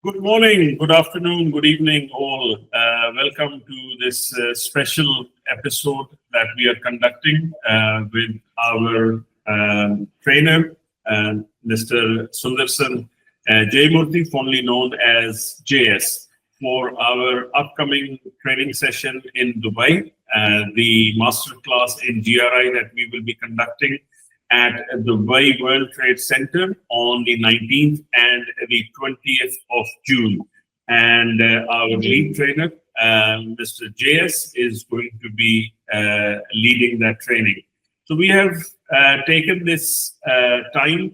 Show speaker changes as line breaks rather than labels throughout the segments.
Good morning, good afternoon, good evening, all. Welcome to this special episode that we are conducting with our trainer, Mr. Sundharesan Jayamoorthi, fondly known as JS, for our upcoming training session in Dubai, the Masterclass in GRI that we will be conducting at the Dubai World Trade Center on the 19th and the 20th of June. And our lead trainer, Mr. JS, is going to be leading that training. So we have taken this time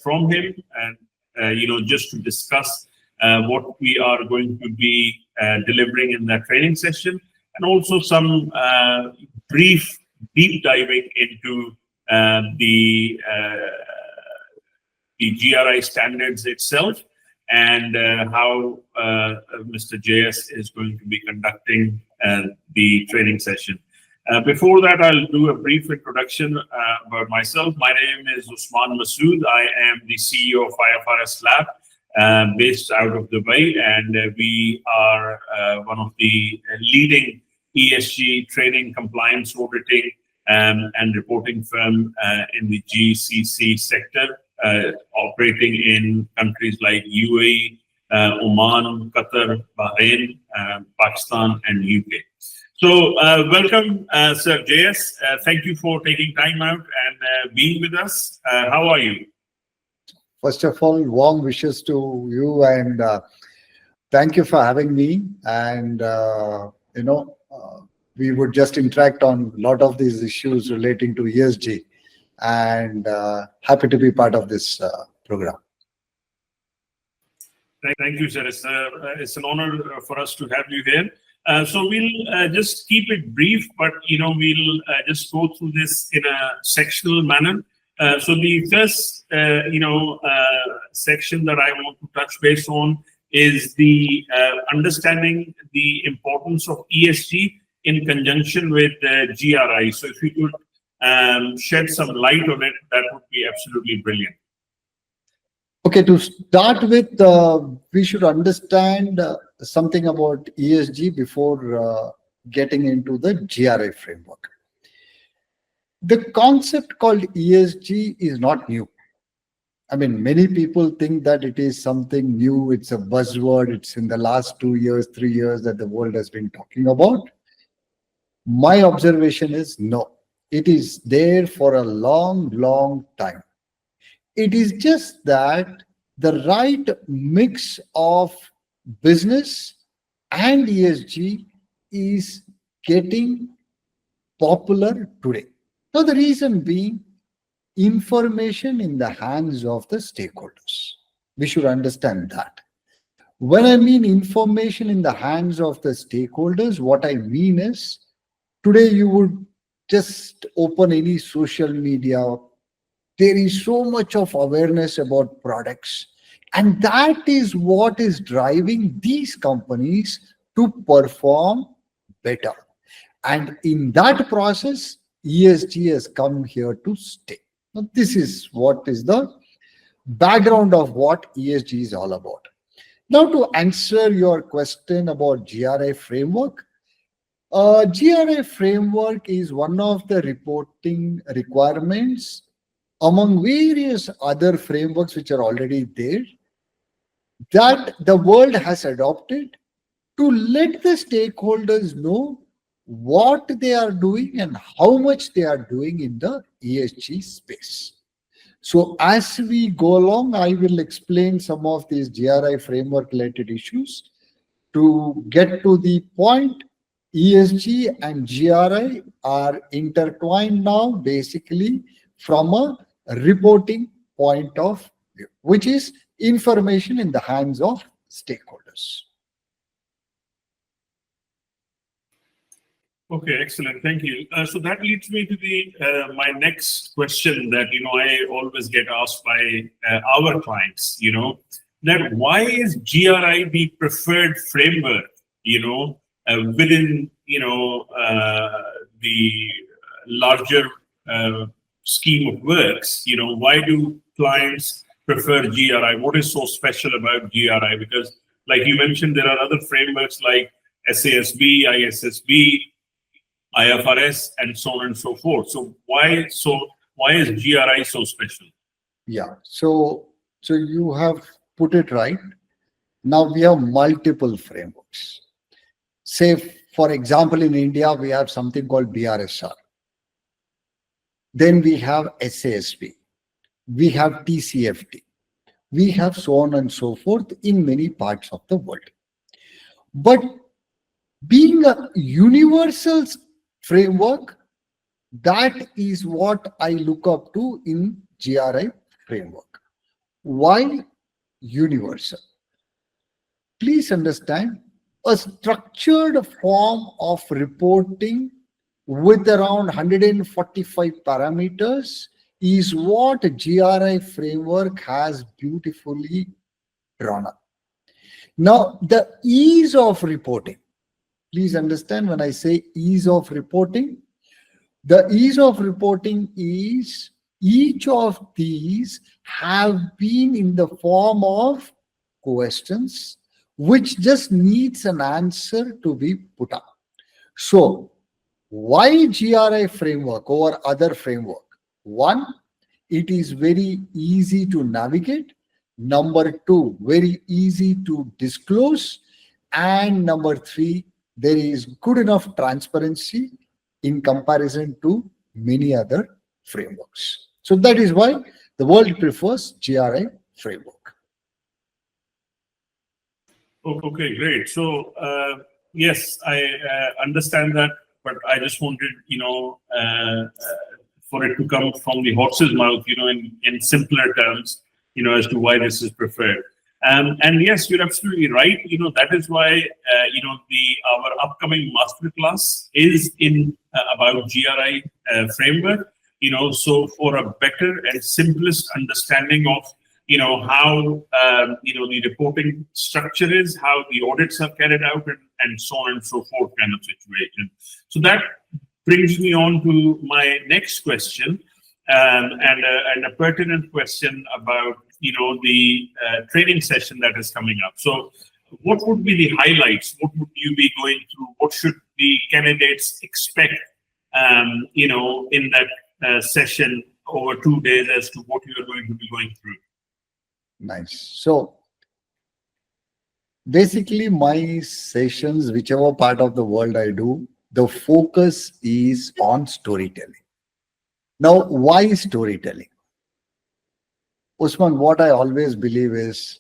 from him and, just to discuss what we are going to be delivering in that training session, and also some brief deep diving into the GRI standards itself, and how Mr. JS is going to be conducting the training session. Before that, I'll do a brief introduction about myself. My name is Usman Masood. I am the CEO of IFRSLab, based out of Dubai, and we are one of the leading ESG training, compliance auditing, and reporting firm in the GCC sector, operating in countries like UAE, Oman, Qatar, Bahrain, Pakistan, and UK. So welcome, Sir JS. Thank you for taking time out and being with us. How are you?
First of all, warm wishes to you, and thank you for having me. And, we would just interact on a lot of these issues relating to ESG, and happy to be part of this program.
Thank you, sir. It's an honor for us to have you here. So we'll just keep it brief, but we'll just go through this in a sectional manner. So the first section that I want to touch base on is the understanding the importance of ESG in conjunction with GRI. So if you could shed some light on it, that would be absolutely brilliant.
Okay, to start with, we should understand something about ESG before getting into the GRI framework. The concept called ESG is not new. I mean, many people think that it is something new. It's a buzzword. It's in the last 2 years, 3 years that the world has been talking about. My observation is no, it is there for a long, long time. It is just that the right mix of business and ESG is getting popular today. Now, the reason being information in the hands of the stakeholders. We should understand that. When I mean information in the hands of the stakeholders, what I mean is, today you would just open any social media. There is so much of awareness about products, and that is what is driving these companies to perform better. And in that process, ESG has come here to stay. Now, this is what is the background of what ESG is all about. Now, to answer your question about GRI framework, GRI framework is one of the reporting requirements among various other frameworks which are already there that the world has adopted to let the stakeholders know what they are doing and how much they are doing in the ESG space. So as we go along, I will explain some of these GRI framework related issues. To get to the point, ESG and GRI are intertwined now, basically from a reporting point of view, which is information in the hands of stakeholders.
Okay, excellent. Thank you. So that leads me to the my next question that I always get asked by our clients. That why is GRI the preferred framework? Within the larger scheme of works. Why do clients prefer GRI? What is so special about GRI? Because like you mentioned, there are other frameworks like SASB, ISSB, IFRS, and so on and so forth. So why is GRI so special?
Yeah. So you have put it right. Now we have multiple frameworks. Say, for example, in India, we have something called BRSR. Then we have SASB. We have TCFT. We have so on and so forth in many parts of the world. But being a universal framework, that is what I look up to in GRI framework. Why universal? Please understand, a structured form of reporting with around 145 parameters is what GRI framework has beautifully drawn up. Now, the ease of reporting, please understand when I say ease of reporting, the ease of reporting is each of these have been in the form of questions which just needs an answer to be put up. So, why GRI framework over other framework? One, it is very easy to navigate. Number two, very easy to disclose. And number three, there is good enough transparency in comparison to many other frameworks. So that is why the world prefers GRI framework.
Okay, great. So yes, I understand that, but I just wanted, for it to come from the horse's mouth, in simpler terms, as to why this is preferred. And yes, you're absolutely right. That is why, our upcoming masterclass is in about GRI framework. So for a better and simplest understanding of how the reporting structure is, how the audits are carried out, and so on and so forth kind of situation. So that brings me on to my next question, and a pertinent question about the training session that is coming up. So what would be the highlights? What would you be going through? What should the candidates expect in that session over 2 days as to what you are going to be going through?
Nice. So basically my sessions, whichever part of the world I do, the focus is on storytelling. Now, why storytelling? Usman, what I always believe is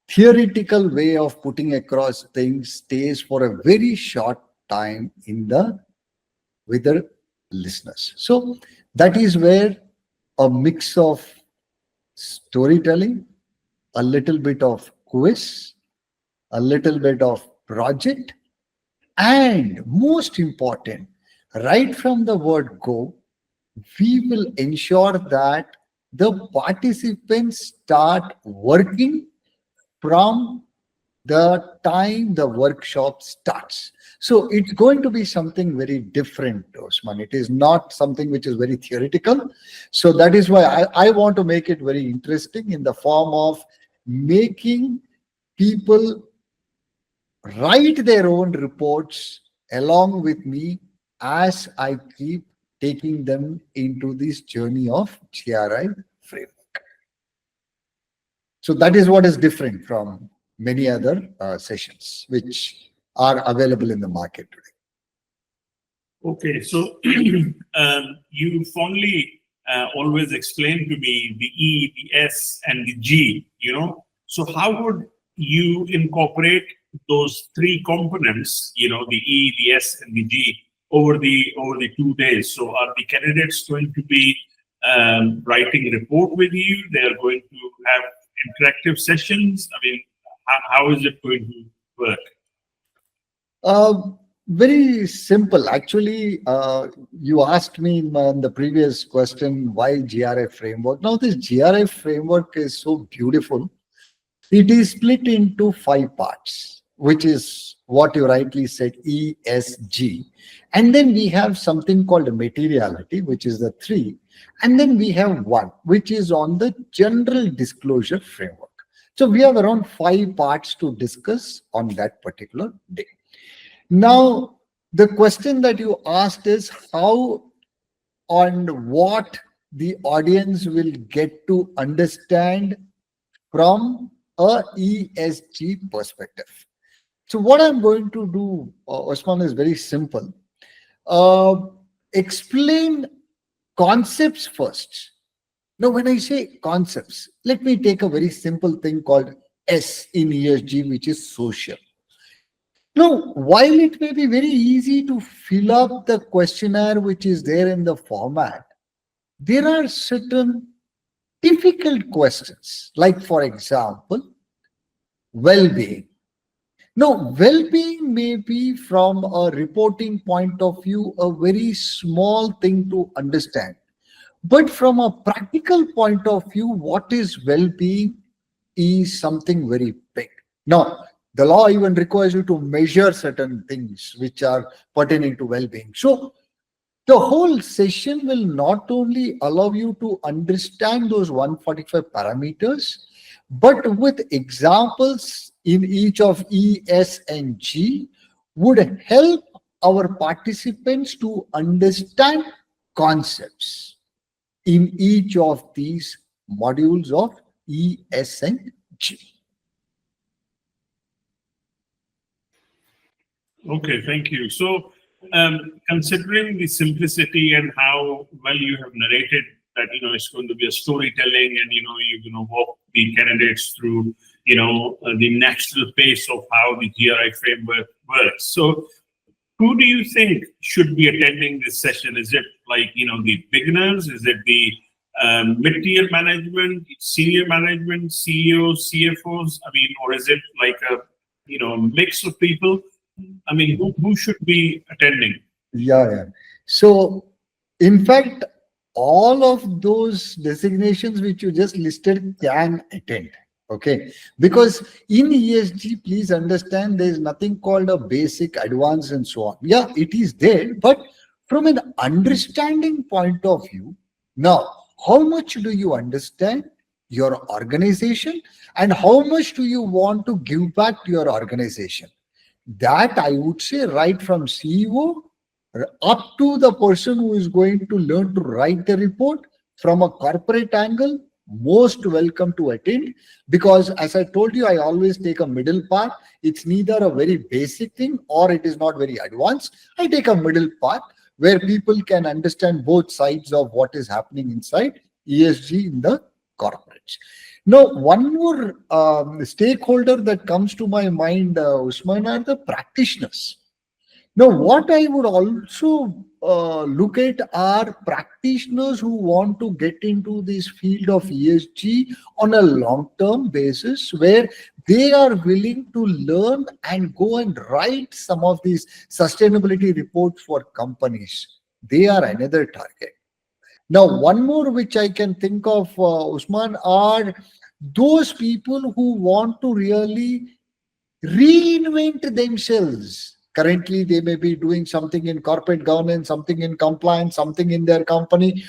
theoretical way of putting across things stays for a very short time with the listeners. So that is where a mix of storytelling, a little bit of quiz, a little bit of project, and most important, right from the word go, we will ensure that the participants start working from the time the workshop starts. So it's going to be something very different, Osman. It is not something which is very theoretical. So that is why I want to make it very interesting in the form of making people write their own reports along with me as I keep taking them into this journey of GRI framework. So that is what is different from many other sessions which are available in the market today.
Okay, so you fondly always explain to me the E, the S, and the G, So how would you incorporate those three components, the E, the S, and the G over the 2 days? So are the candidates going to be writing a report with you? They are going to have interactive sessions? I mean, how is it going to work?
Very simple. Actually, you asked me in the previous question, why GRI framework? Now, this GRI framework is so beautiful. It is split into 5 parts, which is what you rightly said, ESG. And then we have something called materiality, which is the 3. And then we have one, which is on the general disclosure framework. So we have around 5 parts to discuss on that particular day. Now, the question that you asked is how and what the audience will get to understand from a ESG perspective. So what I'm going to do, Osman, is very simple. Explain concepts first. Now, when I say concepts, let me take a very simple thing called S in ESG, which is social. Now, while it may be very easy to fill up the questionnaire which is there in the format, there are certain difficult questions, like, for example, well-being. Now, well-being may be from a reporting point of view a very small thing to understand. But from a practical point of view, what is well-being is something very big. Now, the law even requires you to measure certain things which are pertaining to well-being. So the whole session will not only allow you to understand those 145 parameters, but with examples in each of E, S, and G would help our participants to understand concepts in each of these modules of E, S, and G.
Okay, thank you. So, considering the simplicity and how well you have narrated that, it's going to be a storytelling and, you're going to walk the candidates through, the natural pace of how the GRI framework works. So, who do you think should be attending this session? Is it like, the beginners? Is it the mid-tier management, senior management, CEOs, CFOs? Or is it like a, mix of people? Who should be attending?
Yeah. So, in fact, all of those designations which you just listed can attend. Okay. Because in ESG, please understand there is nothing called a basic, advanced, and so on. Yeah, it is there. But from an understanding point of view, now, how much do you understand your organization and how much do you want to give back to your organization? That I would say right from CEO up to the person who is going to learn to write the report from a corporate angle, most welcome to attend, because as I told you, I always take a middle path. It's neither a very basic thing or it is not very advanced. I take a middle path where people can understand both sides of what is happening inside ESG in the corporates. Now, one more stakeholder that comes to my mind, Usman, are the practitioners. Now, what I would also look at are practitioners who want to get into this field of ESG on a long-term basis, where they are willing to learn and go and write some of these sustainability reports for companies. They are another target. Now, one more which I can think of, Usman, are those people who want to really reinvent themselves. Currently, they may be doing something in corporate governance, something in compliance, something in their company,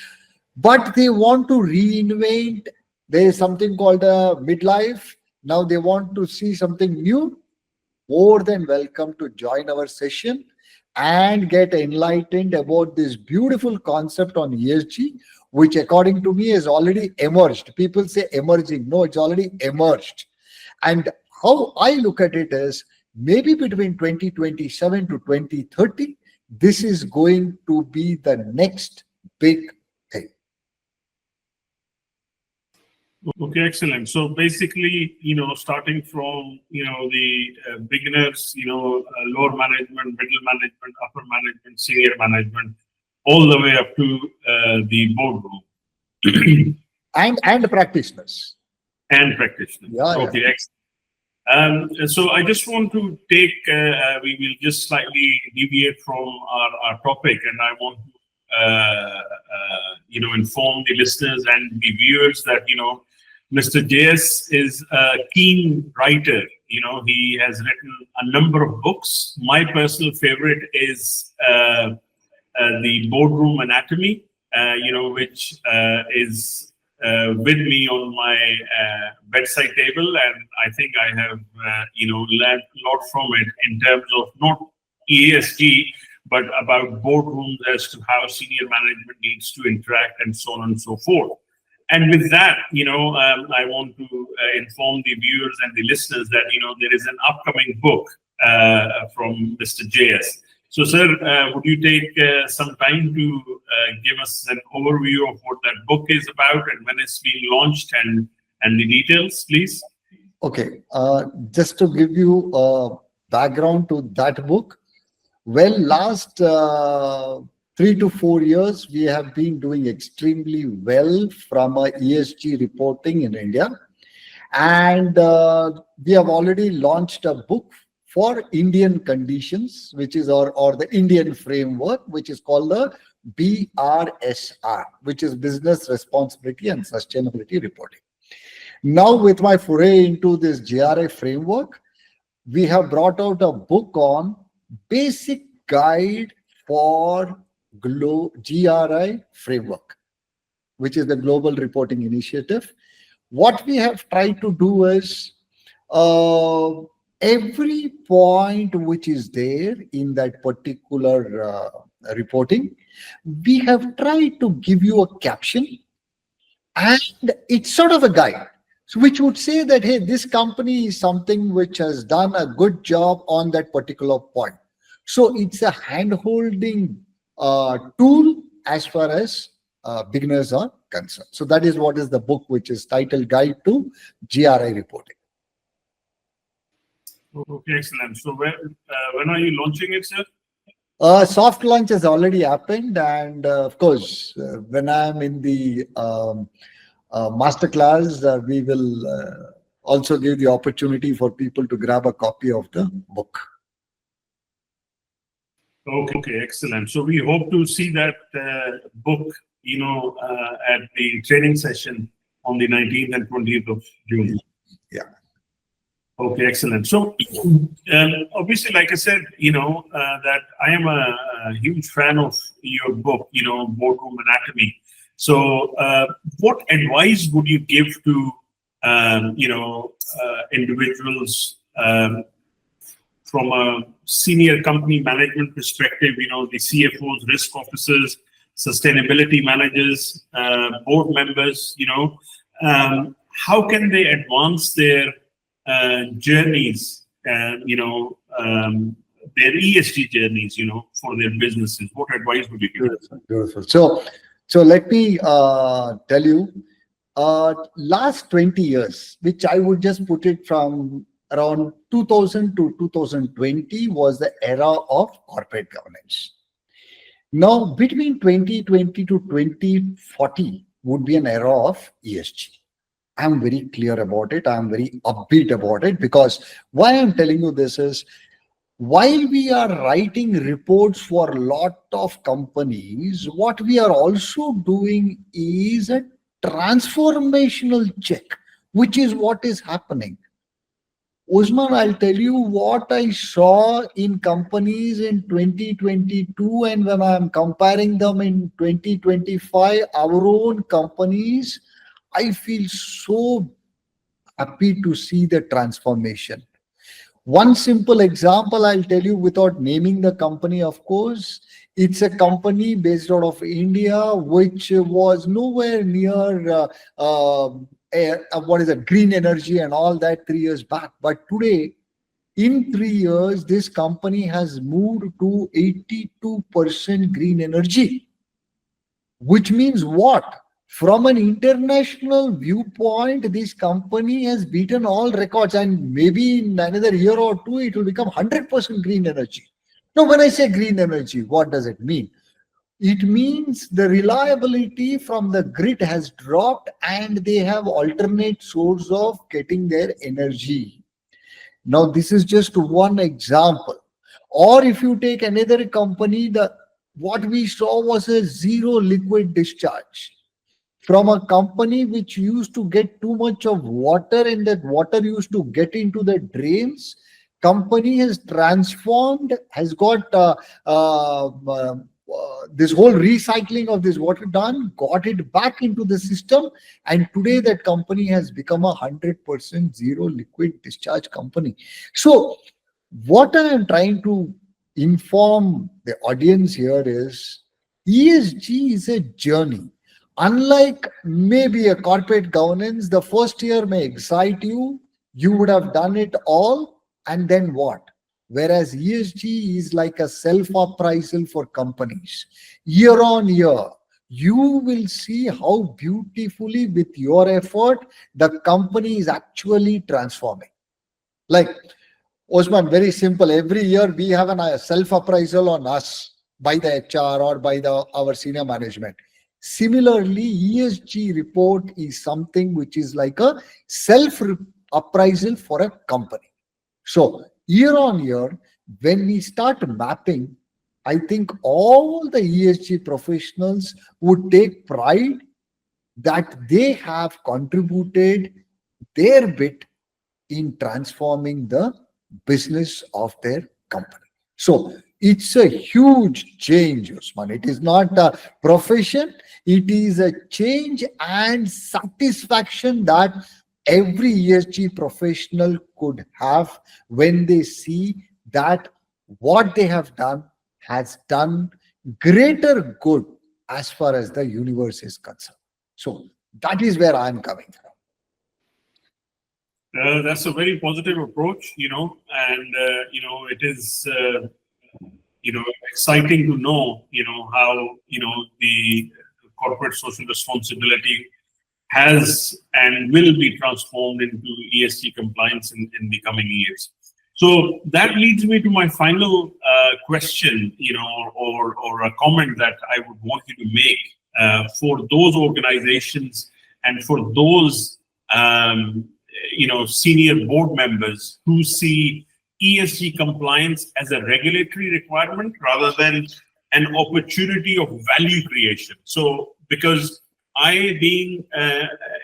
but they want to reinvent. There is something called a midlife. Now they want to see something new. More than welcome to join our session and get enlightened about this beautiful concept on ESG, which according to me has already emerged. People say emerging. No, it's already emerged. And how I look at it is maybe between 2027 to 2030, this is going to be the next big thing.
Okay, excellent. So basically, starting from, the beginners, lower management, middle management, upper management, senior management, all the way up to the boardroom.
and practitioners.
And practitioners.
Yeah,
okay, excellent. So I just want to take, we will just slightly deviate from our topic, and I want to, inform the listeners and the viewers that, Mr. JS is a keen writer. He has written a number of books. My personal favorite is The Boardroom Anatomy. which is with me on my bedside table, and I think I have learned a lot from it in terms of not ESG, but about boardrooms as to how senior management needs to interact and so on and so forth. And with that, I want to inform the viewers and the listeners that, there is an upcoming book from Mr. JS. So, sir, would you take some time to give us an overview of what that book is about and when it's being launched and the details, please?
Okay. Just to give you a background to that book, well, last 3 to 4 years, we have been doing extremely well from ESG reporting in India. And we have already launched a book for Indian conditions, which is or the Indian framework, which is called the BRSR, which is Business Responsibility and Sustainability Reporting. Now, with my foray into this GRI framework, we have brought out a book on basic guide for GRI framework, which is the Global Reporting Initiative. What we have tried to do is every point which is there in that particular reporting, we have tried to give you a caption, and it's sort of a guide. So which would say that, hey, this company is something which has done a good job on that particular point. So it's a hand-holding tool as far as beginners are concerned. So that is what is the book, which is titled Guide to GRI Reporting.
Okay, excellent. So when are you launching it, sir?
Soft launch has already happened, and of course, when I'm in the masterclass, we will also give the opportunity for people to grab a copy of the book.
Okay, excellent. So we hope to see that book, at the training session on the 19th and 20th of June.
Yeah.
Okay, excellent. So obviously, like I said, that I am a huge fan of your book, Boardroom Anatomy. So what advice would you give to, individuals from a senior company management perspective, the CFOs, risk officers, sustainability managers, board members, how can they advance their journeys, their ESG journeys, for their businesses? What advice would you give?
Beautiful. So let me tell you, last 20 years, which I would just put it from around 2000 to 2020 was the era of corporate governance. Now, between 2020 to 2040 would be an era of ESG. I'm very clear about it. I'm very upbeat about it, because why I'm telling you this is, while we are writing reports for a lot of companies, what we are also doing is a transformational check, which is what is happening. Usman, I'll tell you what I saw in companies in 2022, and when I'm comparing them in 2025, our own companies, I feel so happy to see the transformation. One simple example I'll tell you without naming the company, of course. It's a company based out of India, which was nowhere near green energy and all that 3 years back. But today, in 3 years, this company has moved to 82% green energy, which means what? From an international viewpoint, this company has beaten all records, and maybe in another year or two, it will become 100% green energy. Now, when I say green energy, what does it mean? It means the reliability from the grid has dropped and they have alternate source of getting their energy. Now, this is just one example. Or if you take another company, what we saw was a zero liquid discharge. From a company which used to get too much of water, and that water used to get into the drains, company has transformed, has got this whole recycling of this water done, got it back into the system, and today that company has become 100% zero liquid discharge company. So what I am trying to inform the audience here is ESG is a journey. Unlike maybe a corporate governance, the first year may excite you, you would have done it all, and then what? Whereas ESG is like a self-appraisal for companies. Year on year, you will see how beautifully with your effort, the company is actually transforming. Like, Osman, very simple. Every year we have a self-appraisal on us by the HR or by our senior management. Similarly, ESG report is something which is like a self-appraisal for a company. So year on year, when we start mapping, I think all the ESG professionals would take pride that they have contributed their bit in transforming the business of their company. So it's a huge change, Usman. It is not a profession, it is a change and satisfaction that every ESG professional could have when they see that what they have done has done greater good as far as the universe is concerned. So that is where I'm coming from.
That's a very positive approach, and it is exciting to know how the corporate social responsibility has and will be transformed into ESG compliance in the coming years. So that leads me to my final question, or a comment that I would want you to make for those organizations and for those senior board members who see ESG compliance as a regulatory requirement rather than an opportunity of value creation. So, because I being,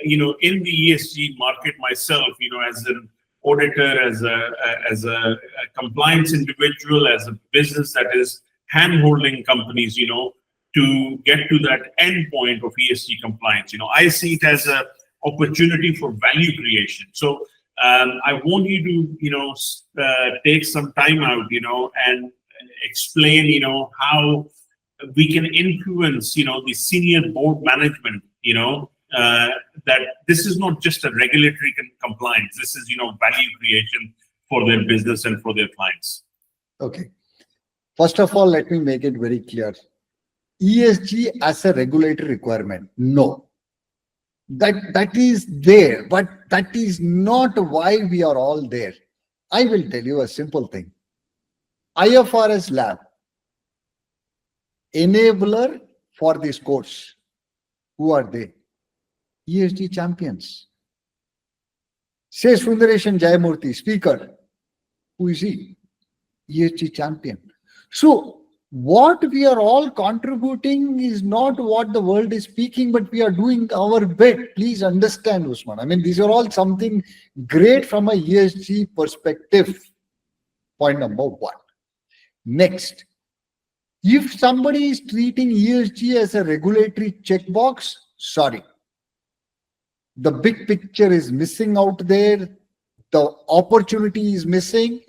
in the ESG market myself, as an auditor, as a compliance individual, as a business that is hand-holding companies, to get to that end point of ESG compliance, I see it as a opportunity for value creation. So I want you to, take some time out, and explain, how we can influence, the senior board management, that this is not just a regulatory compliance. This is, value creation for their business and for their clients.
Okay. First of all, let me make it very clear. ESG as a regulatory requirement, no. That is there, but that is not why we are all there. I will tell you a simple thing. IFRSLab, enabler for this course. Who are they? ESG champions. Say Sundharesan Jayamoorthi, speaker. Who is he? ESG champion. So what we are all contributing is not what the world is speaking, but we are doing our bit. Please understand, Usman. I mean, these are all something great from a ESG perspective. Point number one. Next, if somebody is treating ESG as a regulatory checkbox, sorry. The big picture is missing out there. The opportunity is missing.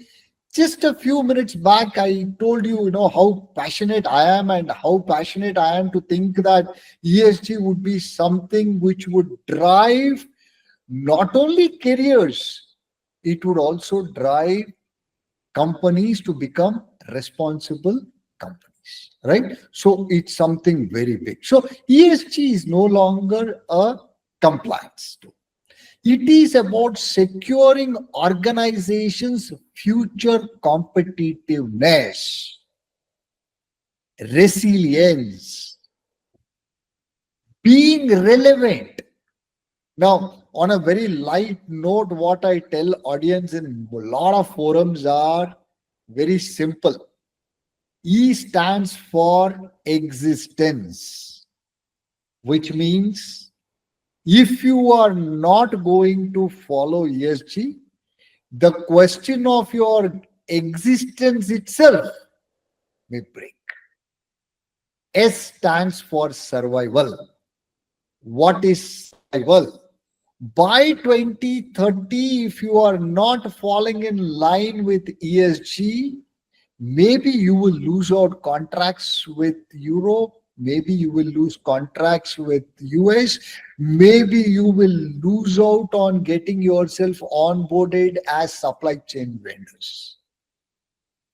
Just a few minutes back, I told you, how passionate I am and how passionate I am to think that ESG would be something which would drive not only careers, it would also drive companies to become responsible companies, right? So it's something very big. So ESG is no longer a compliance tool. It is about securing organizations' future competitiveness, resilience, being relevant. Now, on a very light note, what I tell audience in a lot of forums are very simple. E stands for existence, which means if you are not going to follow ESG, the question of your existence itself may break. S stands for survival. What is survival? By 2030, if you are not falling in line with ESG, maybe you will lose out contracts with Europe, maybe you will lose contracts with US, maybe you will lose out on getting yourself onboarded as supply chain vendors.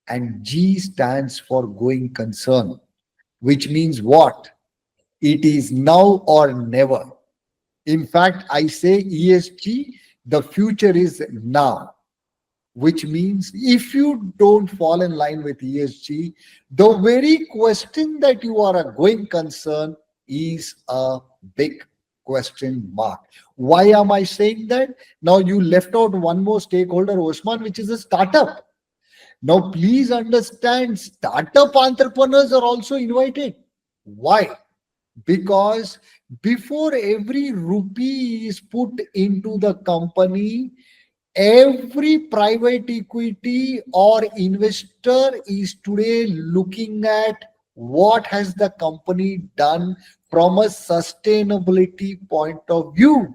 And G stands for going concern, which means what? It is now or never. In fact, I say ESG, the future is now, which means if you don't fall in line with ESG, the very question that you are a going concern is a big question mark. Why am I saying that? Now you left out one more stakeholder, Osman, which is a startup. Now please understand, startup entrepreneurs are also invited. Why? Because before every rupee is put into the company, every private equity or investor is today looking at what has the company done from a sustainability point of view.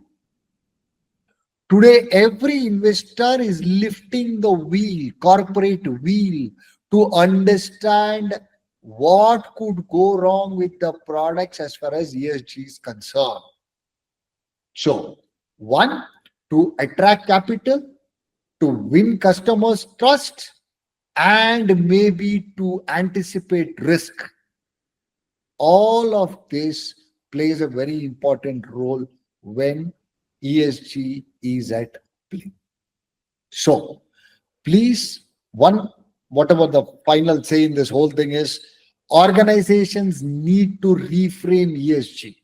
Today, every investor is lifting the wheel, corporate wheel, to understand what could go wrong with the products as far as ESG is concerned. So, one, to attract capital, to win customers' trust, and maybe to anticipate risk. All of this plays a very important role when ESG is at play. So, please, whatever the final say in this whole thing is, organizations need to reframe ESG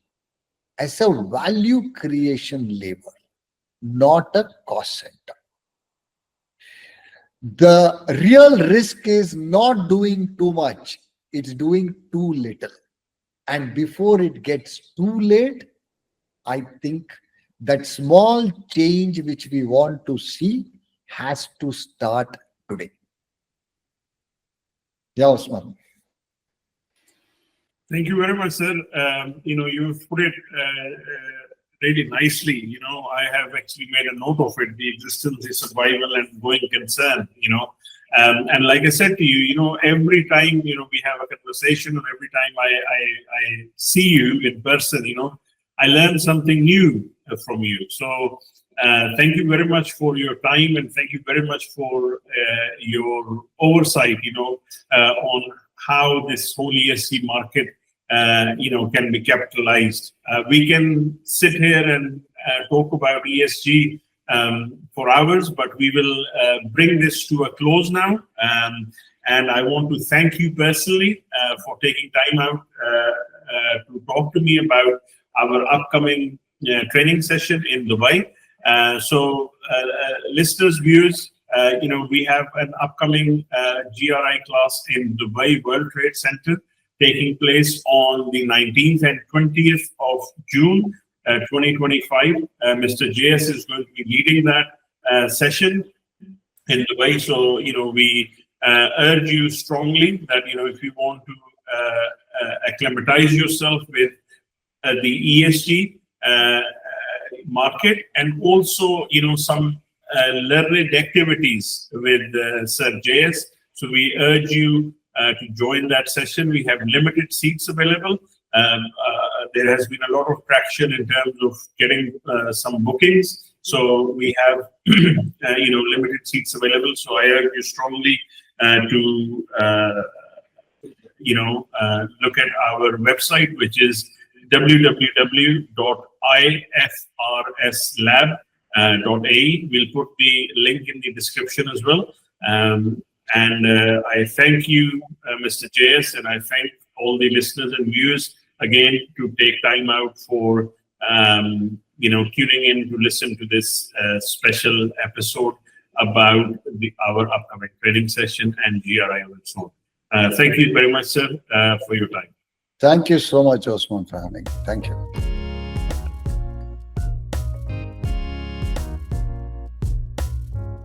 as a value creation lever, not a cost center. The real risk is not doing too much, it's doing too little. And before it gets too late, I think that small change which we want to see has to start today. Yeah, Osman.
Thank you very much, sir. You've put it really nicely. I have actually made a note of it, the existence, the survival, and going concern. And like I said to you, every time we have a conversation, or every time I see you in person, I learn something new from you. So thank you very much for your time, and thank you very much for your oversight, on how this whole ESG market, can be capitalized. We can sit here and talk about ESG for hours, but we will bring this to a close now. And I want to thank you personally for taking time out to talk to me about our upcoming training session in Dubai. So listeners, viewers, we have an upcoming GRI class in Dubai World Trade Center taking place on the 19th and 20th of June 2025. Mr. JS is going to be leading that session in Dubai. So, we urge you strongly that, if you want to acclimatize yourself with the ESG market, and also, some learned activities with Sir JS. So we urge you to join that session. We have limited seats available. There has been a lot of traction in terms of getting some bookings. So we have, limited seats available. So I urge you strongly to, look at our website, which is www.IFRSLab.ae. We'll put the link in the description as well. And I thank you, Mr. JS, and I thank all the listeners and viewers again to take time out for tuning in to listen to this special episode about our upcoming training session and GRI on its own. Thank you very much, sir, for your time.
Thank you so much, Osman, for having me. Thank you.